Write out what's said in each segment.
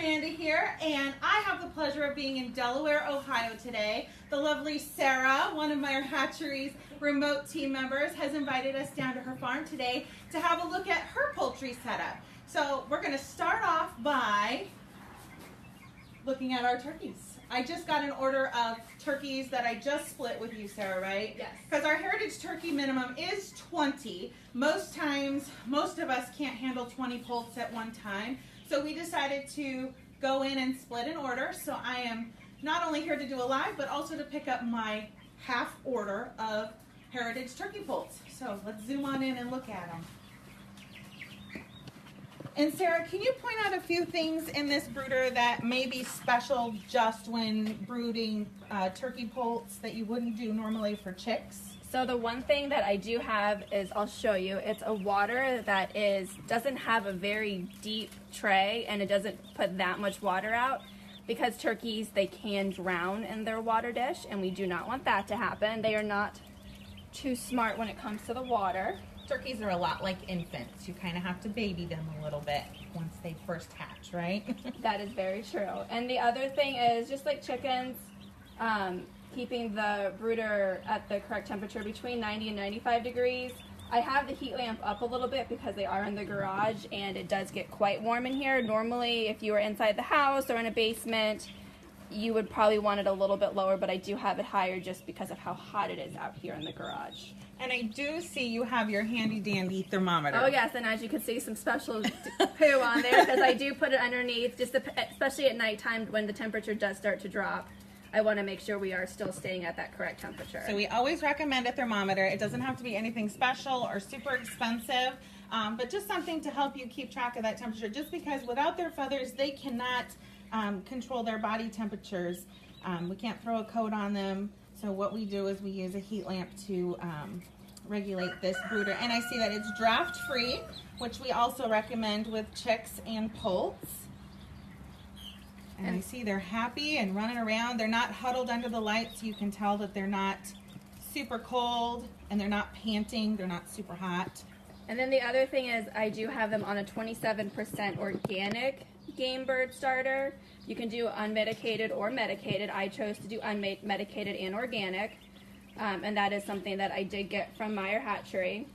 Amanda here, and I have the pleasure of being in Delaware, Ohio today. The lovely Sarah, one of Meyer Hatchery's remote team members, has invited us down to her farm today to have a look at her poultry setup. So we're going to start off by looking at our turkeys. I just got an order of turkeys that I just split with you, Sarah, right? Yes. Because our heritage turkey minimum is 20. Most times, most of us can't handle 20 poults at one time. So we decided to go in and split an order. So I am not only here to do a live, but also to pick up my half order of heritage turkey poults. So let's zoom on in and look at them. And Sarah, can you point out a few things in this brooder that may be special just when brooding turkey poults that you wouldn't do normally for chicks? So the one thing that I do have is, I'll show you, it's a water that doesn't have a very deep tray, and it doesn't put that much water out, because turkeys, they can drown in their water dish, and we do not want that to happen. They are not too smart when it comes to the water. Turkeys are a lot like infants. You kind of have to baby them a little bit once they first hatch, right? That is very true. And the other thing is, just like chickens, keeping the brooder at the correct temperature between 90 and 95 degrees. I have the heat lamp up a little bit because they are in the garage and it does get quite warm in here. Normally, if you were inside the house or in a basement, you would probably want it a little bit lower, but I do have it higher just because of how hot it is out here in the garage. And I do see you have your handy dandy thermometer. Oh yes, and as you can see, some special poo on there because I do put it underneath, especially at nighttime when the temperature does start to drop. I want to make sure we are still staying at that correct temperature. So we always recommend a thermometer. It doesn't have to be anything special or super expensive, but just something to help you keep track of that temperature, just because without their feathers, they cannot control their body temperatures. We can't throw a coat on them. So what we do is we use a heat lamp to regulate this brooder. And I see that it's draft free, which we also recommend with chicks and poults. And I see they're happy and running around. They're not huddled under the light, so you can tell that they're not super cold and they're not panting. They're not super hot. And then the other thing is, I do have them on a 27% organic game bird starter. You can do unmedicated or medicated. I chose to do unmedicated and organic, and that is something that I did get from Meyer Hatchery.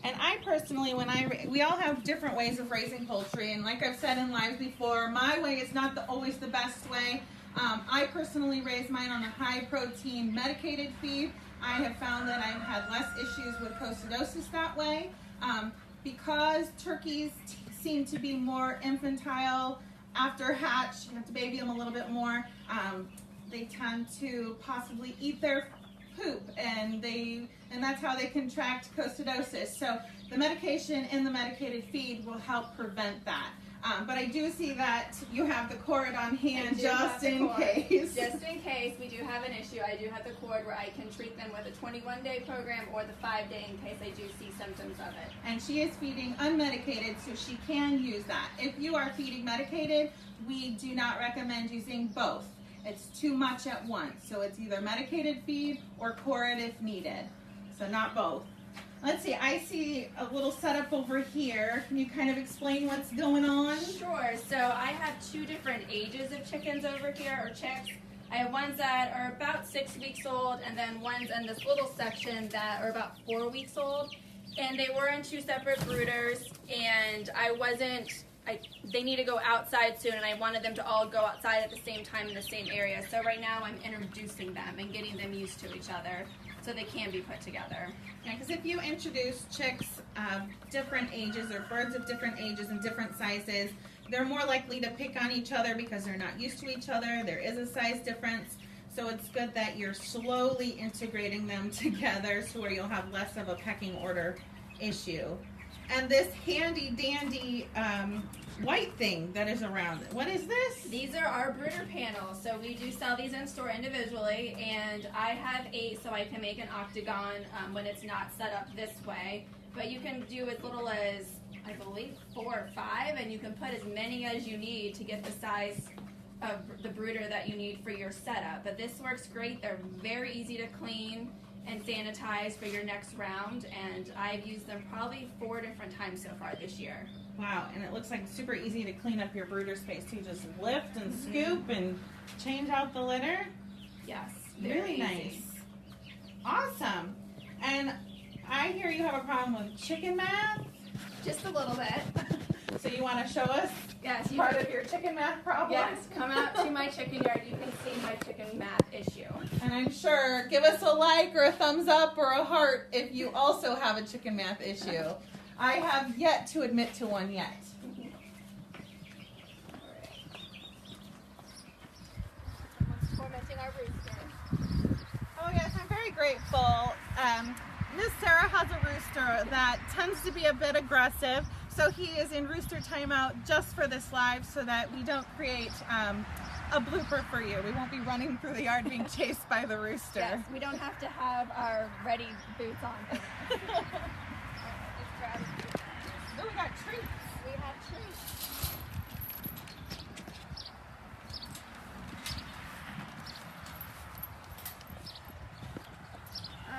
And I personally, we all have different ways of raising poultry, and like I've said in lives before, my way is not always the best way. I personally raise mine on a high protein medicated feed. I have found that I've had less issues with coccidosis that way. Because turkeys seem to be more infantile after hatch, you have to baby them a little bit more. They tend to possibly eat their poop, and that's how they contract coccidosis. So the medication in the medicated feed will help prevent that. But I do see that you have the cord on hand just in case. Just in case we do have an issue, I do have the cord where I can treat them with a 21-day program or the 5-day in case I do see symptoms of it. And she is feeding unmedicated, so she can use that. If you are feeding medicated, we do not recommend using both. It's too much at once. So it's either medicated feed or cord if needed. So not both. Let's see, I see a little setup over here. Can you kind of explain what's going on? Sure. So I have two different ages of chickens over here, or chicks. I have ones that are about 6 weeks old, and then ones in this little section that are about 4 weeks old. And they were in two separate brooders, and they need to go outside soon, and I wanted them to all go outside at the same time in the same area. So right now I'm introducing them and getting them used to each other so they can be put together. Yeah, because if you introduce chicks of different ages or birds of different ages and different sizes, they're more likely to pick on each other because they're not used to each other. There is a size difference. So it's good that you're slowly integrating them together so where you'll have less of a pecking order issue. And this handy dandy white thing that is around it, what is this? These are our brooder panels. So we do sell these in store individually, and I have 8 so I can make an octagon when it's not set up this way. But you can do as little as, I believe, 4 or 5, and you can put as many as you need to get the size of the brooder that you need for your setup. But this works great. They're very easy to clean, and sanitize for your next round, and I've used them probably 4 different times so far this year. Wow, and it looks like super easy to clean up your brooder space too. Just lift and scoop and change out the litter. Yes, Really very nice. easy. Awesome. And I hear you have a problem with chicken math. Just a little bit. So you want to show us Yes, you part of your chicken math problem? Yes, come out to my chicken yard. You can see my chicken math issue. And I'm sure, give us a like or a thumbs up or a heart if you also have a chicken math issue. I have yet to admit to one yet. Someone's tormenting our rooster. Oh yes, I'm very grateful. Miss Sarah has a rooster that tends to be a bit aggressive, so he is in rooster timeout just for this live so that we don't create a blooper for you. We won't be running through the yard being chased by the rooster. Yes, we don't have to have our ready boots on. Oh, we got treats. We have treats.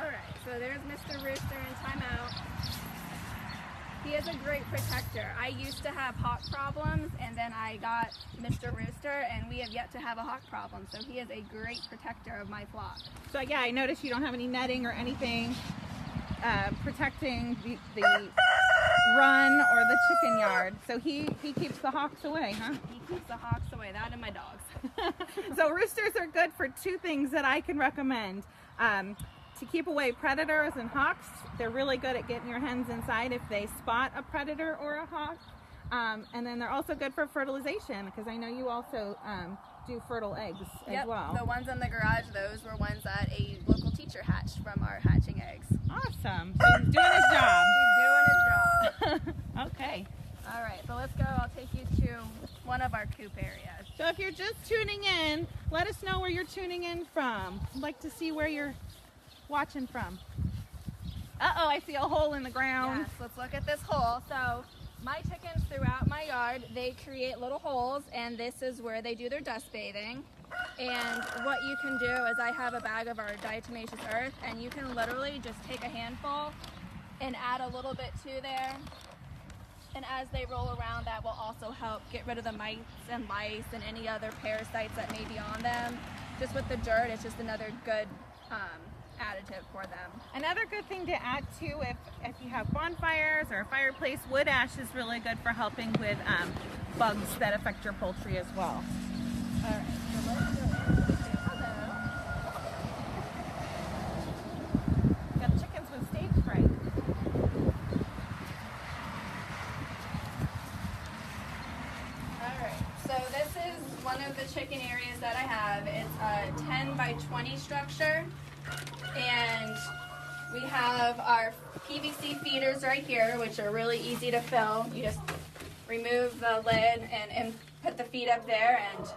Alright, so there's Mr. Rooster in timeout. He is a great protector. I used to have hawk problems, and then I got Mr. Rooster, and we have yet to have a hawk problem. So he is a great protector of my flock. So yeah, I noticed you don't have any netting or anything protecting the run or the chicken yard. So he keeps the hawks away, huh? He keeps the hawks away, that and my dogs. So roosters are good for 2 things that I can recommend. To keep away predators and hawks. They're really good at getting your hens inside if they spot a predator or a hawk. And then they're also good for fertilization, because I know you also do fertile eggs as well. The ones in the garage, those were ones that a local teacher hatched from our hatching eggs. Awesome. So he's doing his job. He's doing his job. Okay. All right, so let's go. I'll take you to one of our coop areas. So if you're just tuning in, let us know where you're tuning in from. I'd like to see where you're watching from. Uh-oh, I see a hole in the ground. Yes, let's look at this hole. So my chickens throughout my yard, they create little holes, and this is where they do their dust bathing. And what you can do is I have a bag of our diatomaceous earth, and you can literally just take a handful and add a little bit to there. And as they roll around, that will also help get rid of the mites and lice and any other parasites that may be on them. Just with the dirt, it's just another good additive for them. Another good thing to add too, if you have bonfires or a fireplace, wood ash is really good for helping with bugs that affect your poultry as well. All right, so let's go in. Hello. Got chickens with stage fright. All right, so this is one of the chicken areas that I have. It's a 10 by 20 structure. And we have our PVC feeders right here, which are really easy to fill. You just remove the lid and put the feed up there, and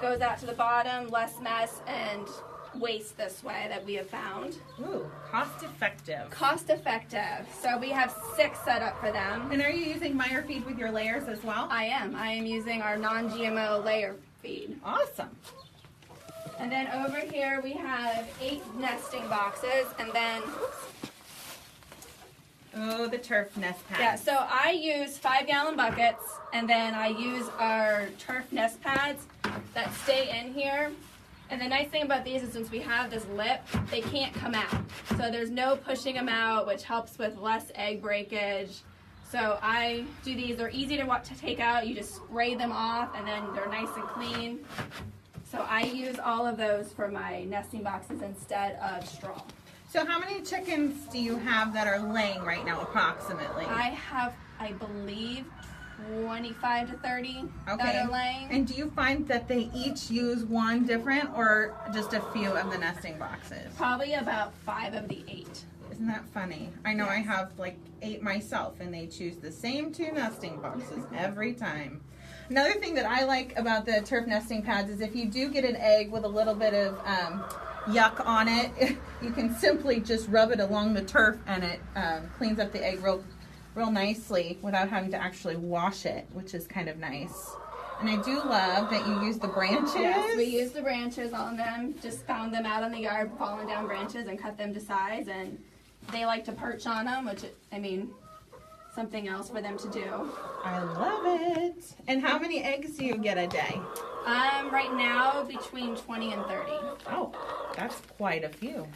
goes out to the bottom, less mess and waste this way that we have found. Ooh, cost effective. Cost effective. So we have 6 set up for them. And are you using Meyer feed with your layers as well? I am using our non-GMO layer feed. Awesome. And then over here we have 8 nesting boxes, and then, Oh, the turf nest pads. yeah, so I use 5-gallon buckets, and then I use our turf nest pads that stay in here. And the nice thing about these is since we have this lip, they can't come out. So there's no pushing them out, which helps with less egg breakage. So I do these, they're easy to take out. You just spray them off, and then they're nice and clean. So I use all of those for my nesting boxes instead of straw. So how many chickens do you have that are laying right now, approximately? I have, I believe, 25 to 30 that are laying. And do you find that they each use one different or just a few of the nesting boxes? Probably about 5 of the 8. Isn't that funny? I know I have like 8 myself, and they choose the same 2 nesting boxes every time. Another thing that I like about the turf nesting pads is if you do get an egg with a little bit of yuck on it, you can simply just rub it along the turf, and it cleans up the egg real nicely without having to actually wash it, which is kind of nice. And I do love that you use the branches. Yes, we use the branches on them. Just found them out in the yard, falling down branches, and cut them to size. And they like to perch on them, which, I mean, something else for them to do. I love it. And how many eggs do you get a day? Right now, between 20 and 30. Oh, that's quite a few.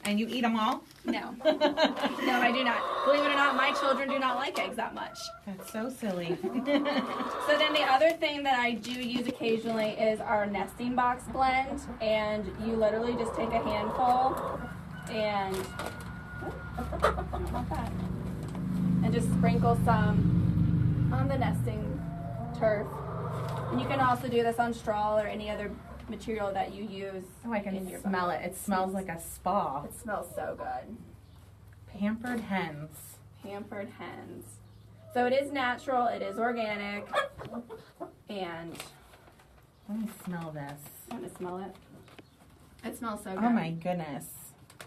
And you eat them all? No. No, I do not. Believe it or not, my children do not like eggs that much. That's so silly. So then the other thing that I do use occasionally is our nesting box blend. And you literally just take a handful and, and just sprinkle some on the nesting turf. And you can also do this on straw or any other material that you use. Oh, I can smell it. It smells like a spa. It smells so good. Pampered hens. Pampered hens. So it is natural, it is organic, and Let me smell this. want to smell it? It smells so good. Oh my goodness.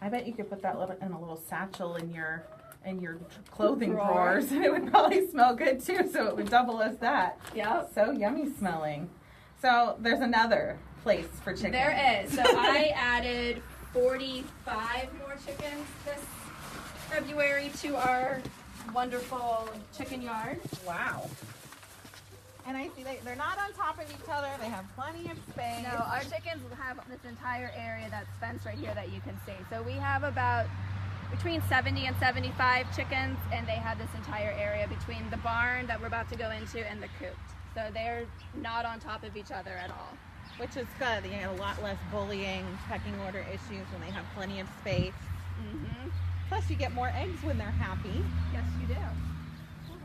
I bet you could put that in a little satchel in your clothing drawers, and it would probably smell good too, so it would double as that. Yep. So yummy smelling. So there's another place for chickens. There is. So I added 45 more chickens this February to our wonderful chicken yard. Wow. And I see they're not on top of each other. They have plenty of space. No, our chickens have this entire area that's fenced right here that you can see. So we have about between 70 and 75 chickens, and they have this entire area between the barn that we're about to go into and the coop. So they're not on top of each other at all. Which is good. They get a lot less bullying, pecking order issues when they have plenty of space. Mm-hmm. Plus you get more eggs when they're happy. Yes, you do.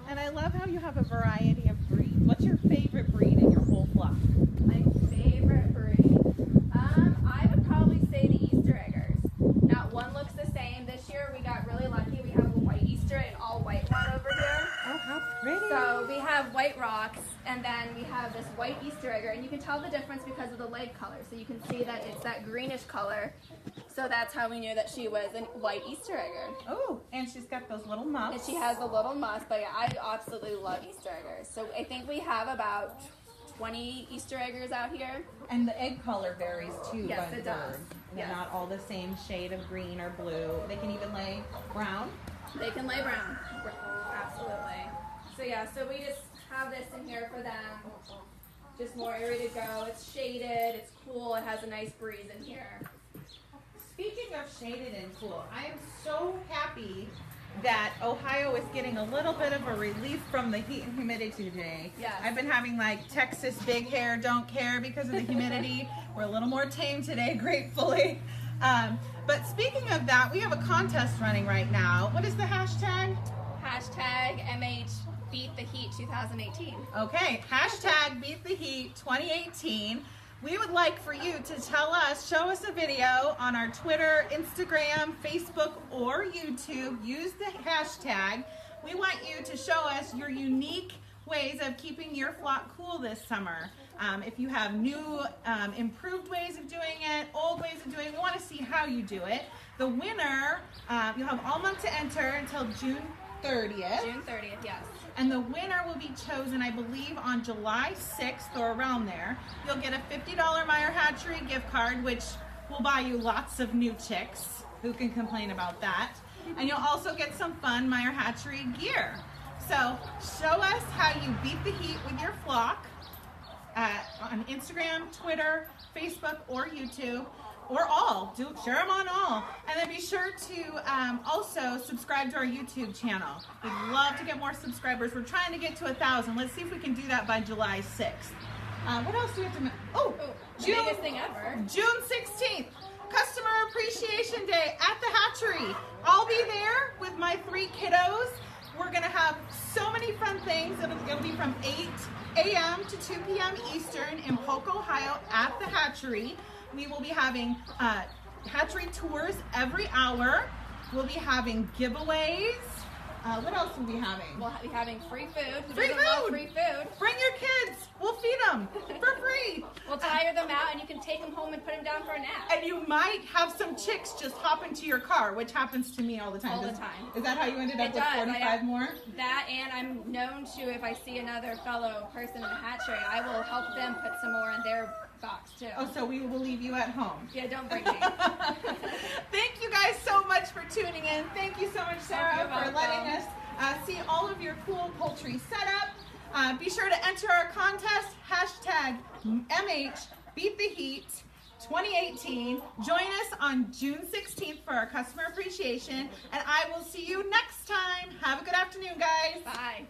And I love how you have a variety of breeds. What's your favorite breed in your whole flock? My favorite breed? I would probably say the Easter eggers. Not one looks the same. This year we got really lucky. We have a white Easter and all white one over here. Oh, how pretty. So we have white rocks, and then we have this white Easter egger, and you can tell the difference because of the leg color. So you can see that it's that greenish color. So that's how we knew that she was a white Easter egger. Oh, and she's got those little muffs. And she has a little musk, but yeah, I absolutely love Easter eggers. So I think we have about 20 Easter eggers out here. And the egg color varies too. Yes, by it the does. bird. They're Yes. not all the same shade of green or blue. They can even lay brown. They can lay brown. Absolutely. So yeah, so we just have this in here for them. Just more area to go. It's shaded, it's cool, it has a nice breeze in here. Speaking of shaded and cool, I am so happy that Ohio is getting a little bit of a relief from the heat and humidity today. Yes. I've been having like Texas big hair, don't care because of the humidity. We're a little more tame today, gratefully. But speaking of that, we have a contest running right now. What is the hashtag? Hashtag MH Beat the Heat 2018. Okay, hashtag Beat the Heat 2018. We would like for you to show us a video on our Twitter, Instagram, Facebook, or YouTube. Use the hashtag. We want you to show us your unique ways of keeping your flock cool this summer. If you have new, improved ways of doing it, old ways of doing it, we want to see how you do it. The winner, you'll have all month to enter until June 30th. June 30th, yes. And the winner will be chosen, I believe, on July 6th or around there. You'll get a $50 Meyer Hatchery gift card, which will buy you lots of new chicks. Who can complain about that? And you'll also get some fun Meyer Hatchery gear. So show us how you beat the heat with your flock on Instagram, Twitter, Facebook, or YouTube. Or all. Share them on all. And then be sure to also subscribe to our YouTube channel. We'd love to get more subscribers. We're trying to get to 1,000. Let's see if we can do that by July 6th. What else do we have to mention? Oh, the biggest thing ever. June 16th. Customer Appreciation Day at the Hatchery. I'll be there with my 3 kiddos. We're going to have so many fun things. It'll be from 8 a.m. to 2 p.m. Eastern in Polk, Ohio at the Hatchery. We will be having hatchery tours every hour. We'll be having giveaways. What else will we be having? We'll be having free food. Who Free doesn't love food! free food? Bring your kids. We'll feed them for free. We'll tire them out, and you can take them home and put them down for a nap. And you might have some chicks just hop into your car, which happens to me all the time. All the time. Is that how you ended up It with does. 45 more? That, and I'm known to, if I see another fellow person in the hatchery, I will help them put some more in their box too. Oh, so we will leave you at home. Yeah, don't bring me. Thank you guys so much for tuning in. Thank you so much, Sarah, You're for welcome. letting us see all of your cool poultry setup. Be sure to enter our contest, hashtag MH Beat the Heat 2018. Join us on June 16th for our customer appreciation, and I will see you next time. Have a good afternoon, guys. Bye.